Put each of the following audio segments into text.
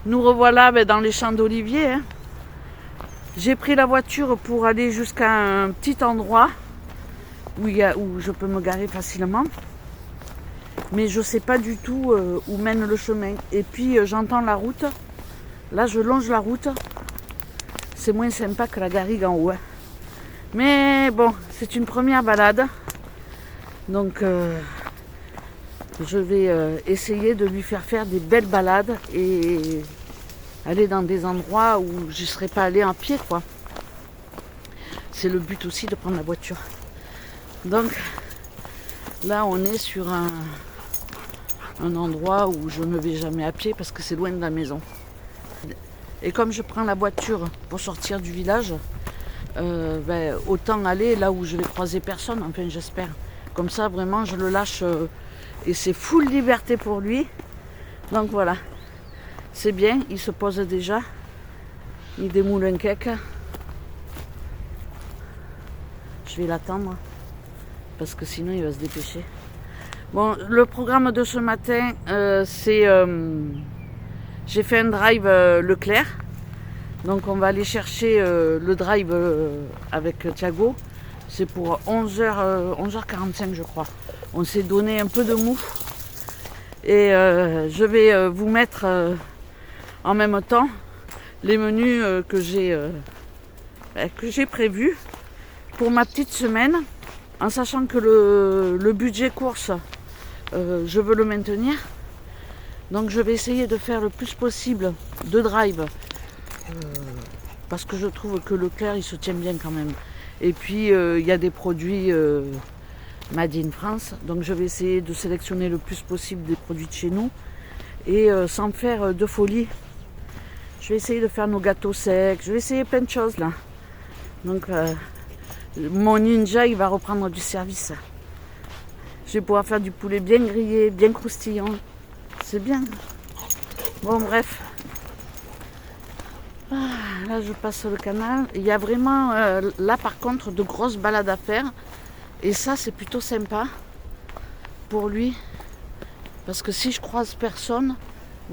Nous revoilà dans les champs d'oliviers. Hein. J'ai pris la voiture pour aller jusqu'à un petit endroit où je peux me garer facilement. Mais je ne sais pas du tout où mène le chemin. Et puis j'entends la route. Là, je longe la route. C'est moins sympa que la garrigue en haut. Hein. Mais bon, c'est une première balade. Donc, je vais essayer de lui faire des belles balades et aller dans des endroits où je ne serais pas allée en pied, quoi. C'est le but aussi de prendre la voiture. Donc, là, on est sur un endroit où je ne vais jamais à pied parce que c'est loin de la maison. Et comme je prends la voiture pour sortir du village, autant aller là où je vais croiser personne, enfin j'espère. Comme ça, vraiment, je le lâche et c'est full liberté pour lui. Donc voilà, c'est bien, il se pose déjà. Il démoule un cake. Je vais l'attendre parce que sinon il va se dépêcher. Bon, le programme de ce matin, c'est... j'ai fait un drive Leclerc. Donc on va aller chercher le drive avec Thiago. C'est pour 11h45 je crois. On s'est donné un peu de mou. Et je vais vous mettre en même temps les menus que j'ai prévus pour ma petite semaine. En sachant que le budget course, je veux le maintenir. Donc je vais essayer de faire le plus possible de drive. Parce que je trouve que Leclerc il se tient bien quand même. Et puis il y a des produits made in France. Donc je vais essayer de sélectionner le plus possible des produits de chez nous. Et sans faire de folie. Je vais essayer de faire nos gâteaux secs. Je vais essayer plein de choses là. Donc mon ninja il va reprendre du service. Je vais pouvoir faire du poulet bien grillé, bien croustillant. C'est bien. Bon bref. Là je passe le canal. Il y a vraiment là par contre de grosses balades à faire. Et ça c'est plutôt sympa pour lui. Parce que si je croise personne,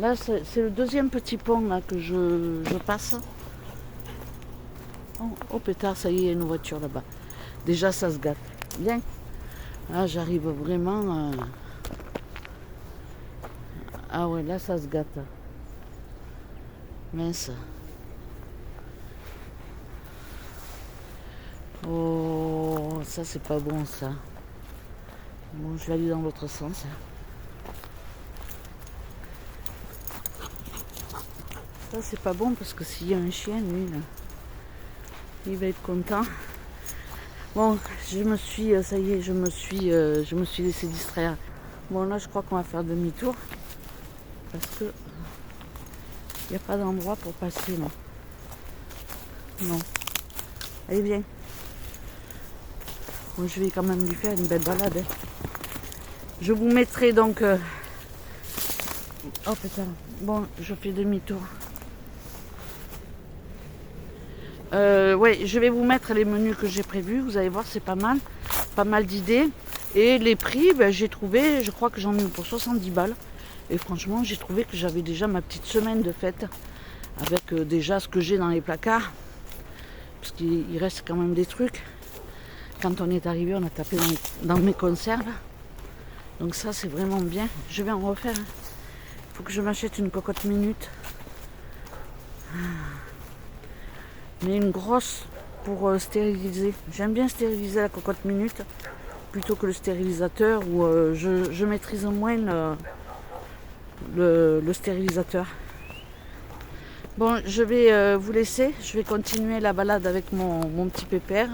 là c'est le deuxième petit pont là, que je passe. Oh pétard, ça y est, il y a une voiture là-bas. Déjà ça se gâte. Bien. Là j'arrive vraiment... Ah ouais, là ça se gâte. Mince. Oh, ça c'est pas bon ça. Bon, je vais aller dans l'autre sens. Ça c'est pas bon parce que s'il y a un chien, lui, là, il va être content. Bon, ça y est, je me suis laissé distraire. Bon là je crois qu'on va faire demi-tour. Parce que il n'y a pas d'endroit pour passer, non. Non. Allez, viens. Bon, je vais quand même lui faire une belle balade. Hein. Je vous mettrai donc... Oh putain. Bon, je fais demi-tour. Ouais, je vais vous mettre les menus que j'ai prévus. Vous allez voir, c'est pas mal. Pas mal d'idées. Et les prix, j'ai trouvé, je crois que j'en ai eu pour 70 balles. Et franchement, j'ai trouvé que j'avais déjà ma petite semaine de fête. Avec déjà ce que j'ai dans les placards. Parce qu'il reste quand même des trucs. Quand on est arrivé, on a tapé dans mes conserves. Donc ça, c'est vraiment bien. Je vais en refaire. Il faut que je m'achète une cocotte minute. Mais une grosse pour stériliser. J'aime bien stériliser la cocotte minute plutôt que le stérilisateur où je maîtrise moins le stérilisateur. Bon, je vais vous laisser. Je vais continuer la balade avec mon petit pépère.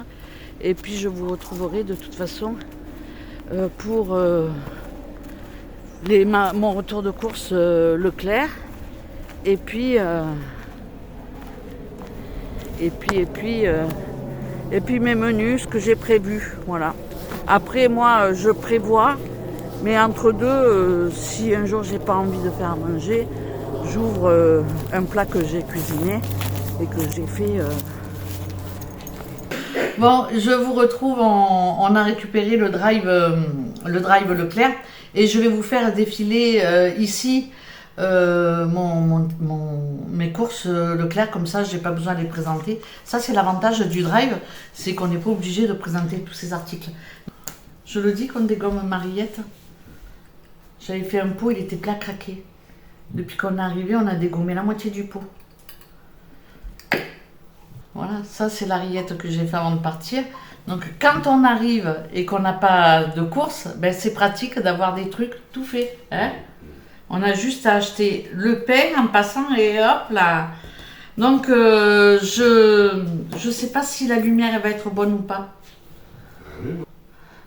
Et puis je vous retrouverai de toute façon pour mon retour de course Leclerc. Et puis mes menus, ce que j'ai prévu. Voilà. Après moi je prévois, mais entre deux, si un jour j'ai pas envie de faire à manger, j'ouvre un plat que j'ai cuisiné et que j'ai fait. Bon, je vous retrouve, on a récupéré le drive Leclerc et je vais vous faire défiler ici mes courses Leclerc, comme ça, j'ai pas besoin de les présenter. Ça, c'est l'avantage du drive, c'est qu'on n'est pas obligé de présenter tous ces articles. Je le dis qu'on dégomme Mariette. J'avais fait un pot, il était plat craqué. Depuis qu'on est arrivé, on a dégommé la moitié du pot. Voilà, ça c'est la rillette que j'ai fait avant de partir. Donc quand on arrive et qu'on n'a pas de course, ben, c'est pratique d'avoir des trucs tout faits. Hein, on a juste à acheter le pain en passant et hop là. Donc je sais pas si la lumière elle va être bonne ou pas.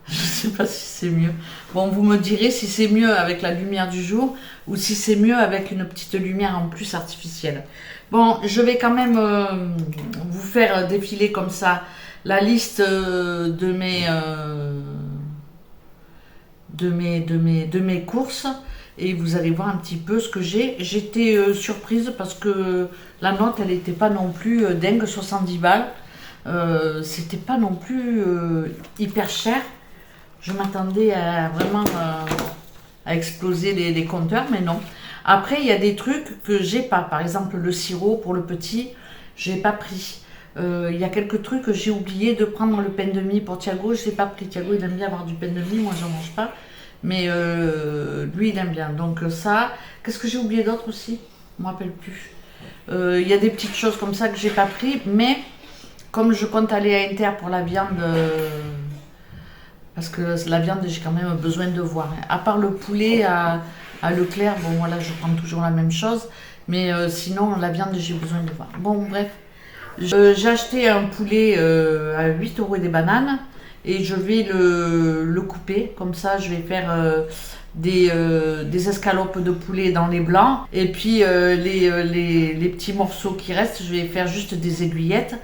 Je sais pas si c'est mieux. Bon, vous me direz si c'est mieux avec la lumière du jour ou si c'est mieux avec une petite lumière en plus artificielle. Bon, je vais quand même vous faire défiler comme ça la liste de mes courses et vous allez voir un petit peu ce que j'ai. J'étais surprise parce que la note, elle n'était pas non plus dingue, 70 balles. C'était pas non plus hyper cher. Je m'attendais à vraiment à exploser les compteurs, mais non. Après, il y a des trucs que j'ai pas. Par exemple, le sirop pour le petit, j'ai pas pris. Il y a quelques trucs que j'ai oublié de prendre. Le pain de mie pour Thiago, je l'ai pas pris. Thiago, il aime bien avoir du pain de mie, moi j'en mange pas. Mais lui, il aime bien. Donc ça, qu'est-ce que j'ai oublié d'autre aussi? Je me rappelle plus. Il y a des petites choses comme ça que j'ai pas pris, mais comme je compte aller à Inter pour la viande, parce que la viande, j'ai quand même besoin de voir. À part le poulet à Leclerc, bon voilà, je prends toujours la même chose. Mais sinon, la viande, j'ai besoin de voir. Bon, bref. J'ai acheté un poulet à 8 € et des bananes. Et je vais le couper. Comme ça, je vais faire des escalopes de poulet dans les blancs. Et puis, les petits morceaux qui restent, je vais faire juste des aiguillettes.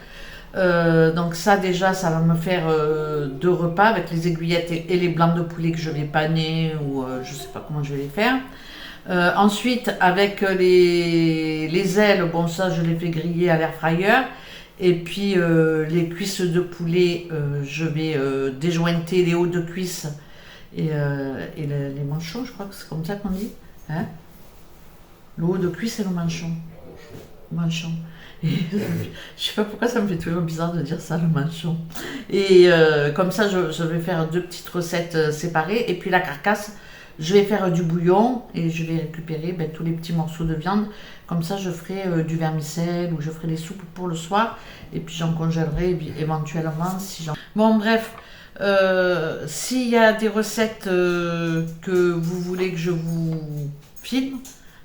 Donc ça déjà ça va me faire 2 repas avec les aiguillettes et les blancs de poulet que je vais paner ou je sais pas comment je vais les faire. Ensuite avec les ailes, bon ça je les fais griller à l'air fryer. Et puis les cuisses de poulet, je vais déjointer les hauts de cuisse et les manchons, je crois que c'est comme ça qu'on dit. Hein, le haut de cuisse et le manchon. Manchon. Et, je sais pas pourquoi ça me fait toujours bizarre de dire ça, le manchon. Et comme ça, je vais faire 2 petites recettes séparées. Et puis la carcasse, je vais faire du bouillon et je vais récupérer tous les petits morceaux de viande. Comme ça, je ferai du vermicelle ou je ferai des soupes pour le soir. Et puis j'en congèlerai éventuellement si j'en... Bon, bref. S'il y a des recettes que vous voulez que je vous filme,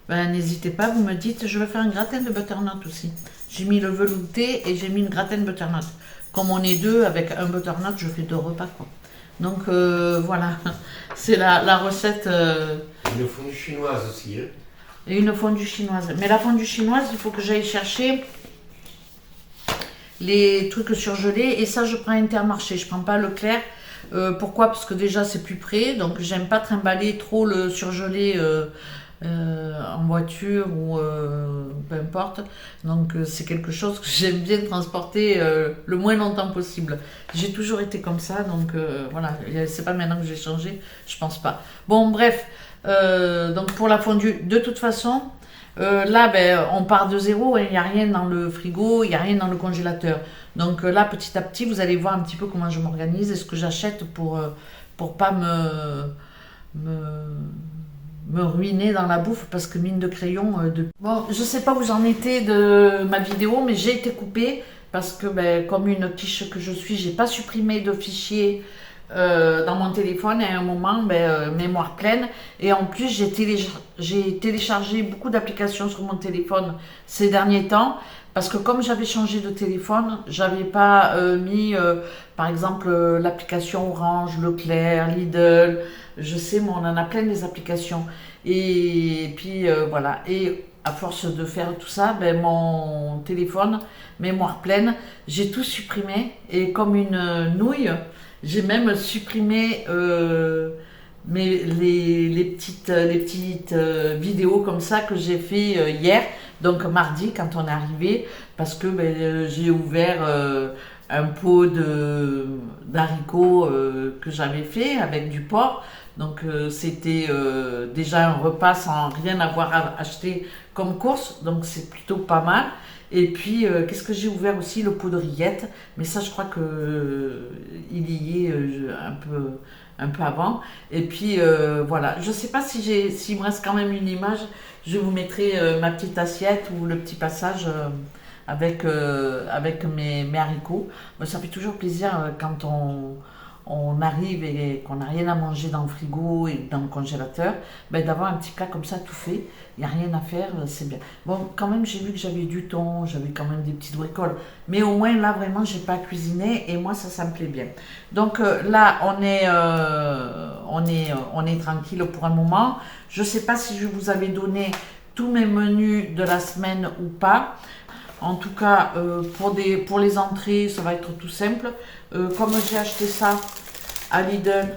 n'hésitez pas, vous me dites. Je vais faire un gratin de butternut aussi. J'ai mis le velouté et j'ai mis une gratin de butternut. Comme on est 2, avec un butternut, je fais 2 repas, quoi. Donc voilà, c'est la recette. Une fondue chinoise aussi. Hein. Et une fondue chinoise. Mais la fondue chinoise, il faut que j'aille chercher les trucs surgelés. Et ça, je prends Intermarché. Je prends pas Leclerc. Pourquoi? Parce que déjà, c'est plus près. Donc, j'aime pas trimballer trop le surgelé en voiture ou peu importe. Donc, c'est quelque chose que j'aime bien transporter le moins longtemps possible. J'ai toujours été comme ça. Donc, voilà. C'est pas maintenant que j'ai changé. Je pense pas. Bon, bref. Donc, pour la fondue, de toute façon... là, on part de zéro, il n'y a rien dans le frigo, il n'y a rien dans le congélateur. Donc là, petit à petit, vous allez voir un petit peu comment je m'organise et ce que j'achète pour pas me ruiner dans la bouffe parce que mine de crayon... Bon, je sais pas où j'en étais de ma vidéo, mais j'ai été coupée parce que comme une quiche que je suis, j'ai pas supprimé de fichiers dans mon téléphone et à un moment mémoire pleine et en plus j'ai téléchargé beaucoup d'applications sur mon téléphone ces derniers temps parce que comme j'avais changé de téléphone, j'avais pas mis par exemple l'application Orange, Leclerc, Lidl, je sais moi on en a plein des applications et puis voilà, et à force de faire tout ça, mon téléphone mémoire pleine, j'ai tout supprimé et comme une nouille. J'ai même supprimé les petites vidéos comme ça que j'ai fait hier, donc mardi quand on est arrivé, parce que j'ai ouvert un pot d'haricots que j'avais fait avec du porc. Donc c'était déjà un repas sans rien avoir à acheter comme course, donc c'est plutôt pas mal. Et puis qu'est-ce que j'ai ouvert aussi? Le pot de rillettes, mais ça je crois que il y est un peu avant. Et puis voilà, je sais pas si s'il me reste quand même une image, je vous mettrai ma petite assiette ou le petit passage avec mes haricots. Mais ça fait toujours plaisir quand on arrive et qu'on n'a rien à manger dans le frigo et dans le congélateur, ben, d'avoir un petit plat comme ça tout fait. Il n'y a rien à faire, c'est bien. Bon, quand même, j'ai vu que j'avais du thon, j'avais quand même des petites bricoles. Mais au moins, là, vraiment, j'ai pas cuisiné et moi, ça me plaît bien. Donc là, on est tranquille pour un moment. Je sais pas si je vous avais donné tous mes menus de la semaine ou pas. En tout cas, pour les entrées, ça va être tout simple. Comme j'ai acheté ça à Lidl,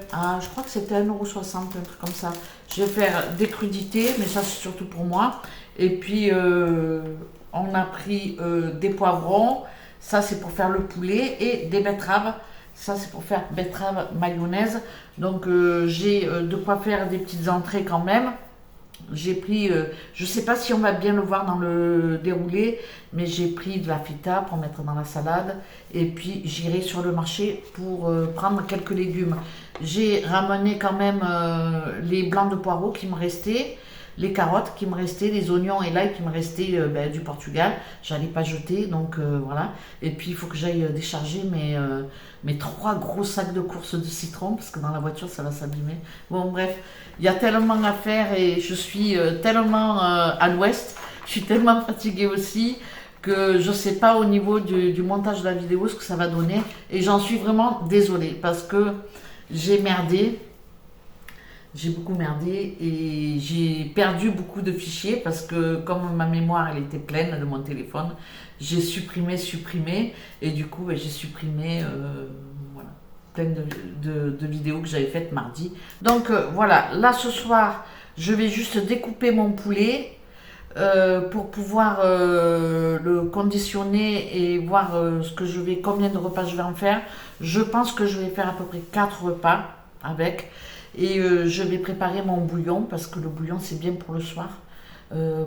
je crois que c'était 1,60 €, un truc comme ça. Je vais faire des crudités, mais ça c'est surtout pour moi. Et puis, on a pris des poivrons, ça c'est pour faire le poulet, et des betteraves, ça c'est pour faire betterave mayonnaise. Donc, j'ai de quoi faire des petites entrées quand même. J'ai pris, je sais pas si on va bien le voir dans le déroulé, mais j'ai pris de la feta pour mettre dans la salade. Et puis j'irai sur le marché pour prendre quelques légumes. J'ai ramené quand même les blancs de poireaux qui me restaient, les carottes qui me restaient, les oignons et l'ail qui me restaient du Portugal. J'allais pas jeter, donc voilà. Et puis il faut que j'aille décharger mes 3 gros sacs de courses de citron, parce que dans la voiture ça va s'abîmer. Bon bref, il y a tellement à faire et je suis tellement à l'ouest, je suis tellement fatiguée aussi que je sais pas au niveau du montage de la vidéo ce que ça va donner. Et j'en suis vraiment désolée parce que j'ai merdé. J'ai beaucoup merdé et j'ai perdu beaucoup de fichiers parce que comme ma mémoire elle était pleine de mon téléphone, j'ai supprimé et du coup j'ai supprimé voilà, plein de vidéos que j'avais faites mardi. Donc voilà, là ce soir je vais juste découper mon poulet pour pouvoir le conditionner et voir combien de repas je vais en faire. Je pense que je vais faire à peu près 4 repas avec. Et je vais préparer mon bouillon parce que le bouillon c'est bien pour le soir.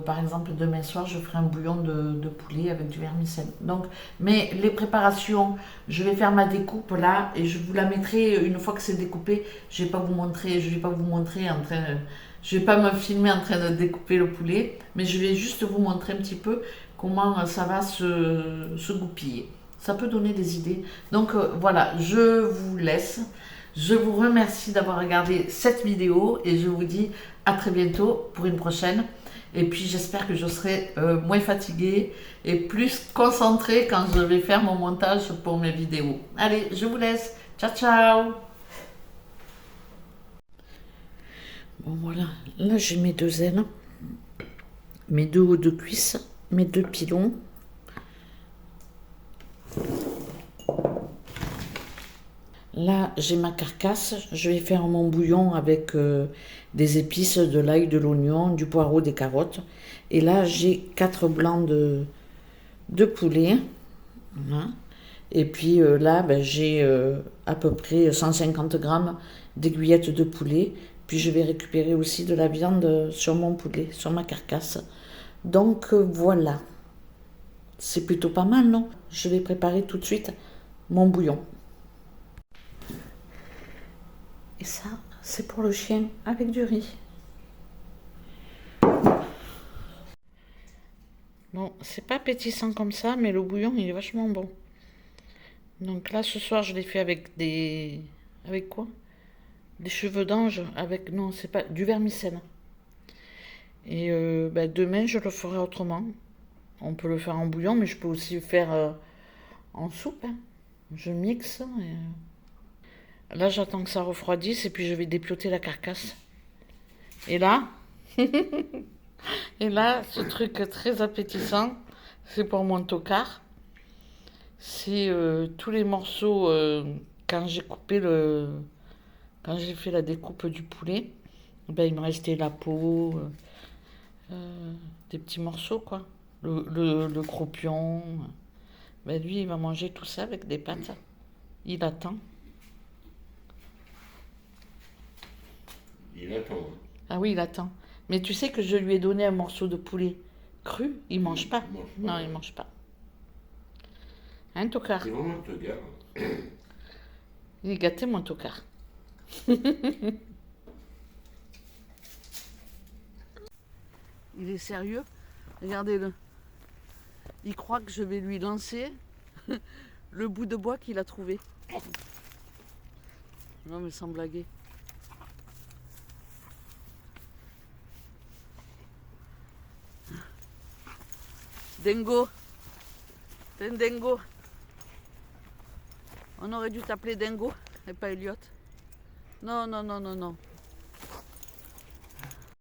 Par exemple, demain soir, je ferai un bouillon de poulet avec du vermicelle. Donc, mais les préparations, je vais faire ma découpe là et je vous la mettrai une fois que c'est découpé. Je vais pas vous montrer je vais pas me filmer en train de découper le poulet, mais je vais juste vous montrer un petit peu comment ça va se goupiller. Ça peut donner des idées. Donc voilà, je vous laisse. Je vous remercie d'avoir regardé cette vidéo et je vous dis à très bientôt pour une prochaine. Et puis j'espère que je serai moins fatiguée et plus concentrée quand je vais faire mon montage pour mes vidéos. Allez, je vous laisse. Ciao, ciao. Bon voilà, là j'ai mes 2 ailes, mes 2 hauts de cuisse, mes 2 pilons. Là, j'ai ma carcasse. Je vais faire mon bouillon avec des épices, de l'ail, de l'oignon, du poireau, des carottes. Et là, j'ai 4 blancs de poulet. Voilà. Et puis là, j'ai à peu près 150 grammes d'aiguillettes de poulet. Puis je vais récupérer aussi de la viande sur mon poulet, sur ma carcasse. Donc voilà. C'est plutôt pas mal, non? Je vais préparer tout de suite mon bouillon. Et ça, c'est pour le chien avec du riz. Bon, c'est pas appétissant comme ça, mais le bouillon, il est vachement bon. Donc là, ce soir, je l'ai fait avec des... Avec quoi? Des cheveux d'ange avec... Non, c'est pas... Du vermicelle. Et demain, je le ferai autrement. On peut le faire en bouillon, mais je peux aussi le faire en soupe. Hein. Je mixe et... Là, j'attends que ça refroidisse et puis je vais dépioter la carcasse. Et là, ce truc très appétissant, c'est pour mon tocard. C'est tous les morceaux quand j'ai fait la découpe du poulet. Il me restait la peau, des petits morceaux quoi. Le croupion. Lui, il va manger tout ça avec des pâtes. Il attend. Il attend. Hein. Ah oui, il attend. Mais tu sais que je lui ai donné un morceau de poulet cru, il mange pas. Il mange pas. Non, il mange pas. Hein, tocard? C'est vraiment un tocard. Il est gâté, mon tocard. Il est sérieux. Regardez-le. Il croit que je vais lui lancer le bout de bois qu'il a trouvé. Non, mais sans blaguer. Dingo. T'es un dingo. On aurait dû t'appeler Dingo et pas Elliot. Non, non, non, non, non.